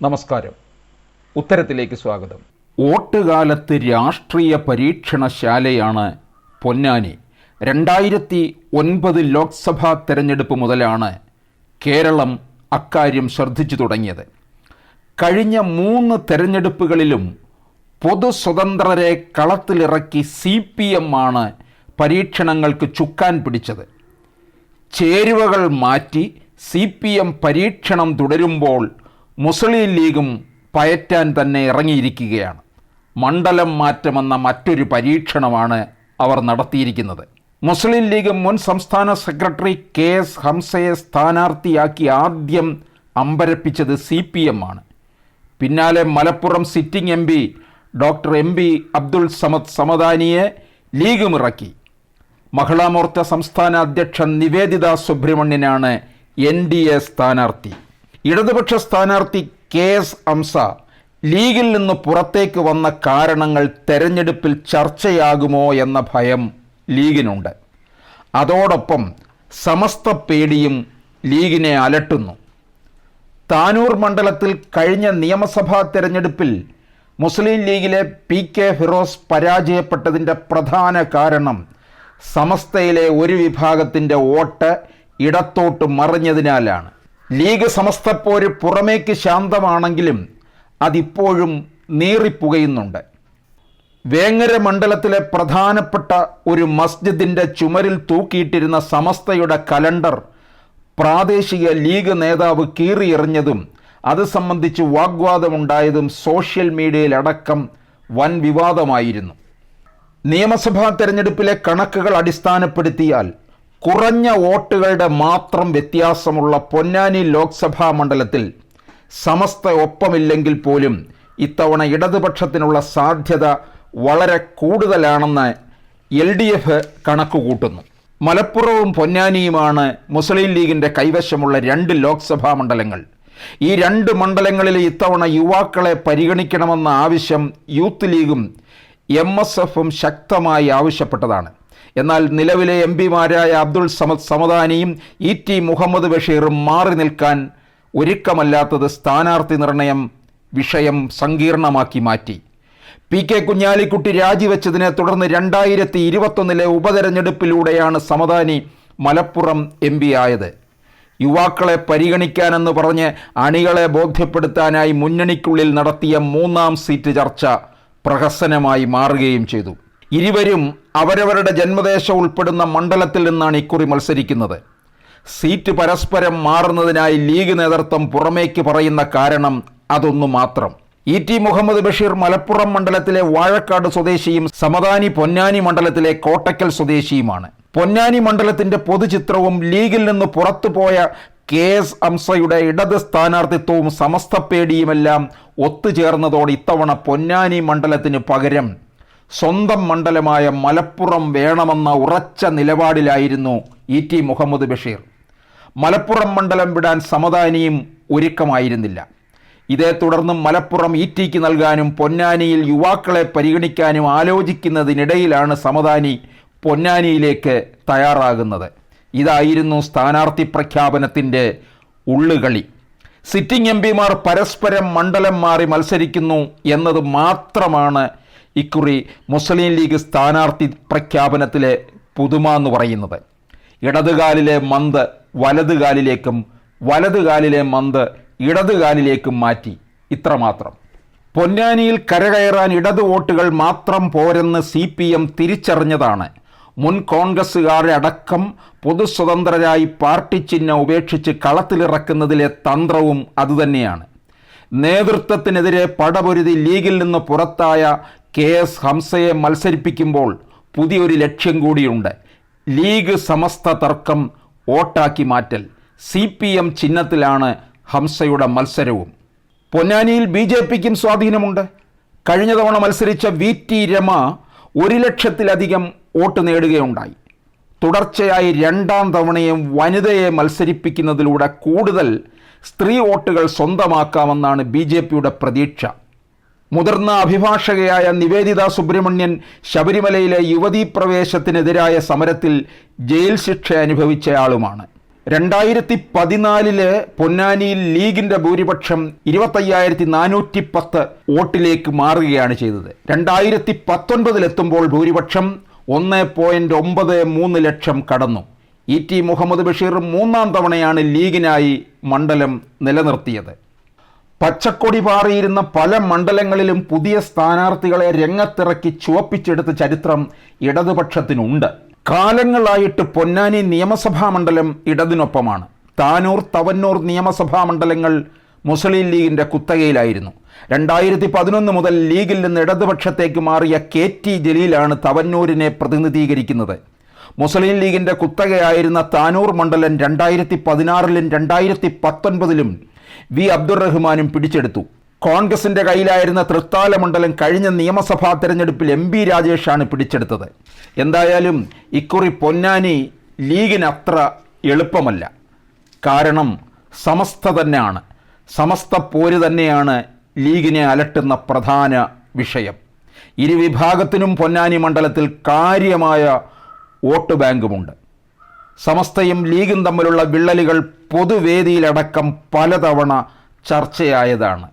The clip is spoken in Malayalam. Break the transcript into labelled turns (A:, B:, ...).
A: നമസ്കാരം. ഉത്തരത്തിലേക്ക് സ്വാഗതം.
B: വോട്ടുകാലത്ത് രാഷ്ട്രീയ പരീക്ഷണശാലയാണ് പൊന്നാനി. 2009 ലോക്സഭാ തെരഞ്ഞെടുപ്പ് മുതലാണ് കേരളം അക്കാര്യം ശ്രദ്ധിച്ചു തുടങ്ങിയത്. കഴിഞ്ഞ 3 തെരഞ്ഞെടുപ്പുകളിലും പൊതു സ്വതന്ത്രരെ കളത്തിലിറക്കി CPM ആണ് പരീക്ഷണങ്ങൾക്ക് ചുക്കാൻ പിടിച്ചത്. ചേരുവകൾ മാറ്റി CPM പരീക്ഷണം തുടരുമ്പോൾ മുസ്ലിം ലീഗും പയറ്റാൻ തന്നെ ഇറങ്ങിയിരിക്കുകയാണ്. മണ്ഡലം മാറ്റമെന്ന മറ്റൊരു പരീക്ഷണമാണ് അവർ നടത്തിയിരിക്കുന്നത്. മുസ്ലിം ലീഗ് മുൻ സംസ്ഥാന സെക്രട്ടറി KS ഹംസയെ സ്ഥാനാർത്ഥിയാക്കി ആദ്യം അമ്പരപ്പിച്ചത് CPM ആണ്. പിന്നാലെ Malappuram sitting MP doctor MB Abdul Samad സമദാനിയെ ലീഗും ഇറക്കി. മഹിളാമോർച്ച സംസ്ഥാന അധ്യക്ഷ നിവേദിത സുബ്രഹ്മണ്യനാണ് NDA സ്ഥാനാർത്ഥി. ഇടതുപക്ഷ സ്ഥാനാർത്ഥി KS ഹംസ ലീഗിൽ നിന്ന് പുറത്തേക്ക് വന്ന കാരണങ്ങൾ തെരഞ്ഞെടുപ്പിൽ ചർച്ചയാകുമോ എന്ന ഭയം ലീഗിനുണ്ട്. അതോടൊപ്പം സമസ്ത പേടിയും ലീഗിനെ അലട്ടുന്നു. താനൂർ മണ്ഡലത്തിൽ കഴിഞ്ഞ നിയമസഭാ തെരഞ്ഞെടുപ്പിൽ മുസ്ലിം ലീഗിലെ PK ഫിറോസ് പരാജയപ്പെട്ടതിൻ്റെ പ്രധാന കാരണം സമസ്തയിലെ ഒരു വിഭാഗത്തിൻ്റെ വോട്ട് ഇടത്തോട്ട് മറിഞ്ഞതിനാലാണ്. ലീഗ് സമസ്തപ്പോര് പുറമേക്ക് ശാന്തമാണെങ്കിലും അതിപ്പോഴും നീറിപ്പുകയുന്നുണ്ട്. വേങ്ങര മണ്ഡലത്തിലെ പ്രധാനപ്പെട്ട ഒരു മസ്ജിദിൻ്റെ ചുമരിൽ തൂക്കിയിട്ടിരുന്ന സമസ്തയുടെ കലണ്ടർ പ്രാദേശിക ലീഗ് നേതാവ് കീറിയെറിഞ്ഞതും അത് സംബന്ധിച്ച് വാഗ്വാദമുണ്ടായതും സോഷ്യൽ മീഡിയയിലടക്കം വൻ വിവാദമായിരുന്നു. നിയമസഭാ തെരഞ്ഞെടുപ്പിലെ കണക്കുകൾ അടിസ്ഥാനപ്പെടുത്തിയാൽ കുറഞ്ഞ വോട്ടുകളുടെ മാത്രം വ്യത്യാസമുള്ള പൊന്നാനി ലോക്സഭാ മണ്ഡലത്തിൽ സമസ്ത ഒപ്പമില്ലെങ്കിൽ പോലും ഇത്തവണ ഇടതുപക്ഷത്തിനുള്ള സാധ്യത വളരെ കൂടുതലാണെന്ന് LDF കണക്കുകൂട്ടുന്നു. മലപ്പുറവും പൊന്നാനിയുമാണ് മുസ്ലിം ലീഗിൻ്റെ കൈവശമുള്ള 2 ലോക്സഭാ മണ്ഡലങ്ങൾ. ഈ 2 മണ്ഡലങ്ങളിൽ ഇത്തവണ യുവാക്കളെ പരിഗണിക്കണമെന്ന ആവശ്യം യൂത്ത് ലീഗും MSFും ശക്തമായി ആവശ്യപ്പെട്ടതാണ്. എന്നാൽ നിലവിലെ MPമാരായ അബ്ദുൾ സമദ് സമദാനിയും ET മുഹമ്മദ് ബഷീറും മാറി നിൽക്കാൻ ഒരുക്കമല്ലാത്തത് സ്ഥാനാർത്ഥി നിർണയം വിഷയം സങ്കീർണമാക്കി മാറ്റി. PK കുഞ്ഞാലിക്കുട്ടി രാജിവെച്ചതിനെ തുടർന്ന് 2021 ഉപതെരഞ്ഞെടുപ്പിലൂടെയാണ് സമദാനി മലപ്പുറം MP ആയത്. യുവാക്കളെ പരിഗണിക്കാനെന്ന് പറഞ്ഞ് അണികളെ ബോധ്യപ്പെടുത്താനായി മുന്നണിക്കുള്ളിൽ നടത്തിയ 3ാം സീറ്റ് ചർച്ച പ്രഹസനമായി മാറുകയും ചെയ്തു. ഇരുവരും അവരവരുടെ ജന്മദേശം ഉൾപ്പെടുന്ന മണ്ഡലത്തിൽ നിന്നാണ് ഇക്കുറി മത്സരിക്കുന്നത്. സീറ്റ് പരസ്പരം മാറുന്നതിനായി ലീഗ് നേതൃത്വം പുറമേക്ക് പറയുന്ന കാരണം അതൊന്നു മാത്രം. ET മുഹമ്മദ് ബഷീർ മലപ്പുറം മണ്ഡലത്തിലെ വാഴക്കാട് സ്വദേശിയും സമദാനി പൊന്നാനി മണ്ഡലത്തിലെ കോട്ടക്കൽ സ്വദേശിയുമാണ്. പൊന്നാനി മണ്ഡലത്തിൻ്റെ പൊതുചിത്രവും ലീഗിൽ നിന്ന് പുറത്തുപോയ KS ഹംസയുടെ ഇടത് സ്ഥാനാർത്ഥിത്വവും സമസ്തപ്പേടിയുമെല്ലാം ഒത്തുചേർന്നതോടെ ഇത്തവണ പൊന്നാനി മണ്ഡലത്തിന് പകരം സ്വന്തം മണ്ഡലമായ മലപ്പുറം വേണമെന്ന ഉറച്ച നിലപാടിലായിരുന്നു ET മുഹമ്മദ് ബഷീർ. മലപ്പുറം മണ്ഡലം വിടാൻ സമദാനിയും ഒരുക്കമായിരുന്നില്ല. ഇതേ തുടർന്ന് മലപ്പുറം ETക്ക് നൽകാനും പൊന്നാനിയിൽ യുവാക്കളെ പരിഗണിക്കാനും ആലോചിക്കുന്നതിനിടയിലാണ് സമദാനി പൊന്നാനിയിലേക്ക് തയ്യാറാകുന്നത്. ഇതായിരുന്നു സ്ഥാനാർത്ഥി പ്രഖ്യാപനത്തിൻ്റെ ഉള്ളുകളി. സിറ്റിംഗ് MPമാർ പരസ്പരം മണ്ഡലം മാറി മത്സരിക്കുന്നു എന്നത് മാത്രമാണ് ഇക്കുറി മുസ്ലിം ലീഗ് സ്ഥാനാർത്ഥി പ്രഖ്യാപനത്തിലെ പുതുമ എന്ന് പറയുന്നത്. ഇടതുകാലിലെ മന്ത് വലതുകാലിലേക്കും വലതുകാലിലെ മന്ത് ഇടതുകാലിലേക്കും മാറ്റി, ഇത്രമാത്രം. പൊന്നാനിയിൽ കരകയറാൻ ഇടതു വോട്ടുകൾ മാത്രം പോരെന്ന് CPM തിരിച്ചറിഞ്ഞതാണ്. മുൻ കോൺഗ്രസ്സുകാരെ അടക്കം പൊതുസ്വതന്ത്രരായി പാർട്ടി ചിഹ്നം ഉപേക്ഷിച്ച് കളത്തിലിറക്കുന്നതിലെ തന്ത്രവും അതുതന്നെയാണ്. നേതൃത്വത്തിനെതിരെ പടപൊരുതി ലീഗിൽ നിന്ന് പുറത്തായ KS ഹംസയെ മത്സരിപ്പിക്കുമ്പോൾ പുതിയൊരു ലക്ഷ്യം കൂടിയുണ്ട്. ലീഗ് സമസ്ത തർക്കം വോട്ടാക്കി മാറ്റൽ. CPM ചിഹ്നത്തിലാണ് ഹംസയുടെ മത്സരവും. പൊന്നാനിയിൽ BJPക്കും സ്വാധീനമുണ്ട്. കഴിഞ്ഞ തവണ മത്സരിച്ച VT രമ 1 ലക്ഷത്തിലധികം വോട്ട് നേടുകയുണ്ടായി. തുടർച്ചയായി 2ാം തവണയും വനിതയെ മത്സരിപ്പിക്കുന്നതിലൂടെ കൂടുതൽ സ്ത്രീ വോട്ടുകൾ സ്വന്തമാക്കാമെന്നാണ് BJPയുടെ പ്രതീക്ഷ. മുതിർന്ന അഭിഭാഷകയായ നിവേദിത സുബ്രഹ്മണ്യൻ ശബരിമലയിലെ യുവതീ പ്രവേശത്തിനെതിരായ സമരത്തിൽ ജയിൽ ശിക്ഷ അനുഭവിച്ചയാളുമാണ്. 2014 പൊന്നാനിയിൽ ലീഗിന്റെ ഭൂരിപക്ഷം 25,410 വോട്ടിലേക്ക് മാറുകയാണ് ചെയ്തത്. 2019 എത്തുമ്പോൾ ഭൂരിപക്ഷം 1.93 ലക്ഷം കടന്നു. E.T. മുഹമ്മദ് ബഷീർ 3ാം തവണയാണ് ലീഗിനായി മണ്ഡലം നിലനിർത്തിയത്. പച്ചക്കൊടി പാറിയിരുന്ന പല മണ്ഡലങ്ങളിലും പുതിയ സ്ഥാനാർത്ഥികളെ രംഗത്തിറക്കി ചുവപ്പിച്ചെടുത്ത ചരിത്രം ഇടതുപക്ഷത്തിനുണ്ട്. കാലങ്ങളായിട്ട് പൊന്നാനി നിയമസഭാ മണ്ഡലം ഇടതിനൊപ്പമാണ്. താനൂർ, തവന്നൂർ നിയമസഭാ മണ്ഡലങ്ങൾ മുസ്ലിം ലീഗിൻ്റെ കുത്തകയിലായിരുന്നു. 2011 മുതൽ ലീഗിൽ നിന്ന് ഇടതുപക്ഷത്തേക്ക് മാറിയ KT ജലീലാണ് തവന്നൂരിനെ പ്രതിനിധീകരിക്കുന്നത്. മുസ്ലിം ലീഗിൻ്റെ കുത്തകയായിരുന്ന താനൂർ മണ്ഡലം 2016-ലും 2019-ലും V. അബ്ദുറഹ്മാനും പിടിച്ചെടുത്തു. കോൺഗ്രസിൻ്റെ കയ്യിലായിരുന്ന തൃത്താല മണ്ഡലം കഴിഞ്ഞ നിയമസഭാ തെരഞ്ഞെടുപ്പിൽ MP രാജേഷാണ് പിടിച്ചെടുത്തത്. എന്തായാലും ഇക്കുറി പൊന്നാനി ലീഗിന് അത്ര എളുപ്പമല്ല. കാരണം സമസ്ത തന്നെയാണ്, സമസ്ത പോര് തന്നെയാണ് ലീഗിനെ അലട്ടുന്ന പ്രധാന വിഷയം. ഇരുവിഭാഗത്തിനും പൊന്നാനി മണ്ഡലത്തിൽ കാര്യമായ വോട്ട് ബാങ്കുമുണ്ട്. സമസ്തയും ലീഗും തമ്മിലുള്ള വിള്ളലുകൾ പൊതുവേദിയിലടക്കം പലതവണ ചർച്ചയായതാണ്.